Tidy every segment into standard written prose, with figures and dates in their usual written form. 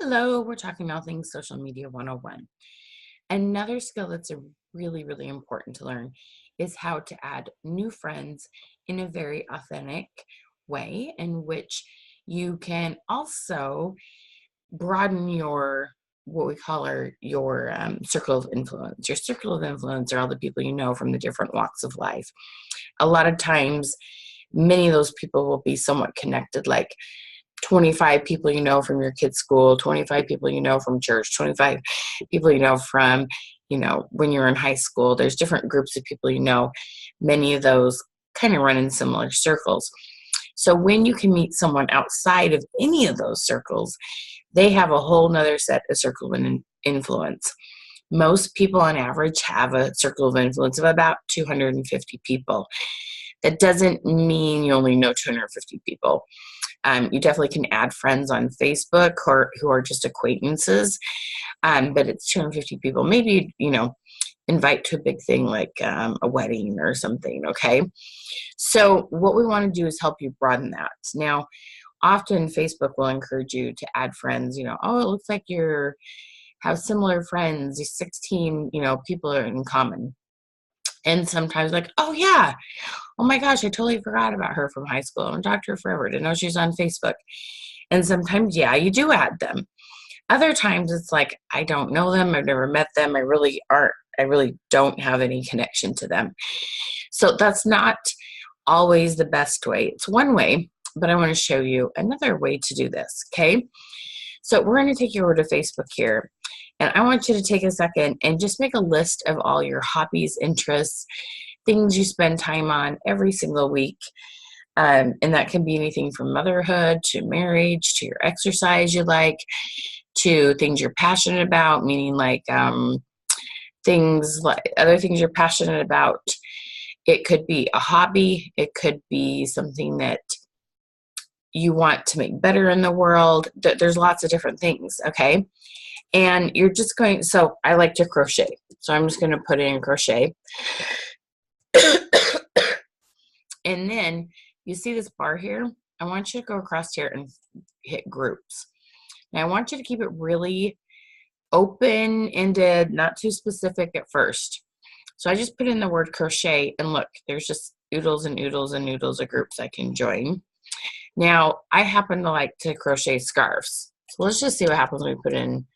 Hello, we're talking all things social media 101. Another skill that's really important to learn is how to add new friends in a very authentic way, in which you can also broaden your what we call your circle of influence. Your circle of influence are all the people you know from the different walks of life. A lot of times, many of those people will be somewhat connected, like 25 people you know from your kid's school, 25 people you know from church, 25 people you know from, when you're in high school. There's different groups of people you know. Many of those kind of run in similar circles. So when you can meet someone outside of any of those circles, they have a whole nother set of circle of influence. Most people on average have a circle of influence of about 250 people. That doesn't mean you only know 250 people. You definitely can add friends on Facebook or who are just acquaintances, but it's 250 people. Maybe, invite to a big thing like a wedding or something, okay? So what we want to do is help you broaden that. Now, often Facebook will encourage you to add friends, oh, it looks like you have similar friends, 16, people are in common. And sometimes like, oh yeah, oh my gosh, I totally forgot about her from high school. I haven't talked to her forever. Didn't know she's on Facebook. And sometimes, yeah, you do add them. Other times it's like, I don't know them. I've never met them. I really don't have any connection to them. So that's not always the best way. It's one way, but I want to show you another way to do this. Okay. So we're going to take you over to Facebook here. And I want you to take a second and just make a list of all your hobbies, interests, things you spend time on every single week. And that can be anything from motherhood to marriage to your exercise you like to things you're passionate about, meaning like things like other things you're passionate about. It could be a hobby. It could be something that you want to make better in the world. There's lots of different things, okay? And you're just going, so I like to crochet. So I'm just going to put in crochet. And then you see this bar here? I want you to go across here and hit groups. Now I want you to keep it really open-ended, not too specific at first. So I just put in the word crochet and look, there's just oodles and oodles and oodles of groups I can join. Now I happen to like to crochet scarves. So let's just see what happens when we put in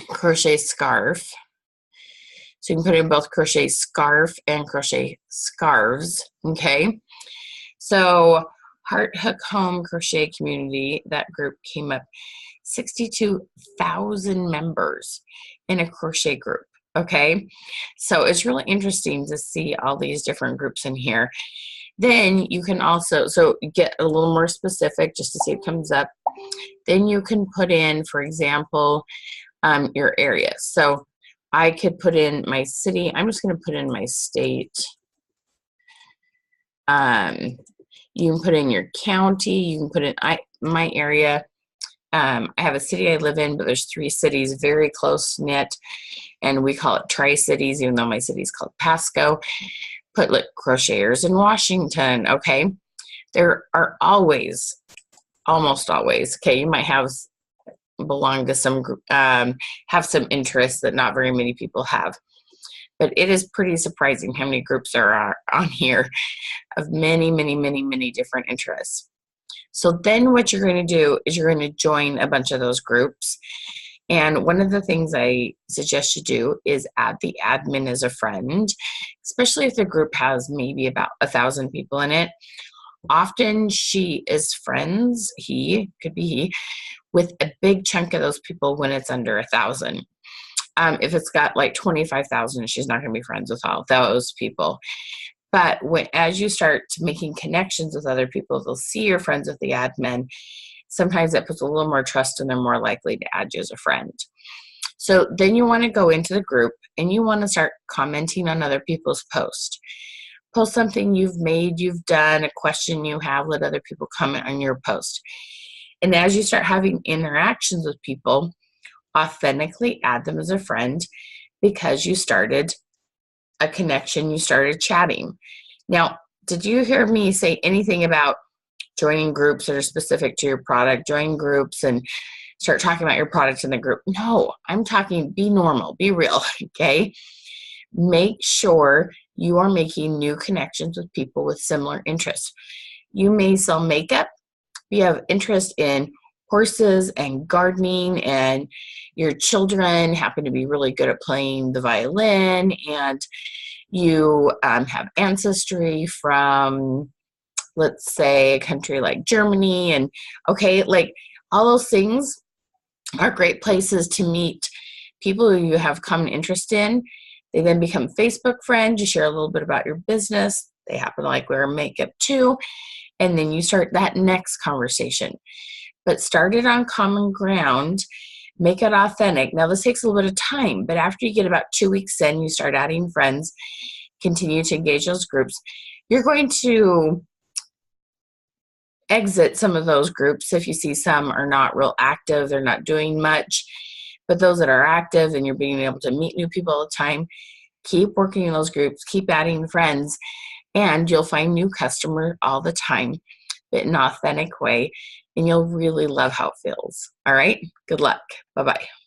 crochet scarf. So you can put in both crochet scarf and crochet scarves, okay? So Heart Hook Home Crochet Community, that group came up 62,000 members in a crochet group, okay? So it's really interesting to see all these different groups in here. Then you can also, so get a little more specific just to see it comes up. Then you can put in, for example, your area. So I could put in my city. I'm just going to put in my state. You can put in your county. You can put in my area. I have a city I live in, but there's 3 cities very close knit, and we call it Tri-Cities, even though my city is called Pasco. Put like crocheters in Washington, okay? There are always, almost always, okay, you might belong to some group, have some interests that not very many people have. But it is pretty surprising how many groups there are on here of many different interests. So then what you're going to do is you're going to join a bunch of those groups. And one of the things I suggest you do is add the admin as a friend, especially if the group has maybe about 1,000 people in it. Often she is friends, could be he, with a big chunk of those people when it's under 1,000. If it's got like 25,000, she's not going to be friends with all those people. But as you start making connections with other people, they'll see you're friends with the admin. Sometimes that puts a little more trust and they're more likely to add you as a friend. So then you want to go into the group and you want to start commenting on other people's posts. Post something you've made, you've done, a question you have, let other people comment on your post. And as you start having interactions with people, authentically add them as a friend because you started a connection, you started chatting. Now, did you hear me say anything about joining groups that are specific to your product, join groups and start talking about your product in the group. No, I'm talking be normal, be real, okay? Make sure you are making new connections with people with similar interests. You may sell makeup, you have interest in horses and gardening, and your children happen to be really good at playing the violin, and you have ancestry from, let's say, a country like Germany, and okay, like all those things are great places to meet people who you have common interest in. They then become Facebook friends. You share a little bit about your business. They happen to like wear makeup too. And then you start that next conversation. But start it on common ground. Make it authentic. Now, this takes a little bit of time, but after you get about 2 weeks in, you start adding friends, continue to engage those groups. You're going to exit some of those groups if you see some are not real active, they're not doing much. But those that are active and you're being able to meet new people all the time, keep working in those groups, keep adding friends, and you'll find new customers all the time, but in an authentic way, and you'll really love how it feels. All right, good luck. Bye-bye.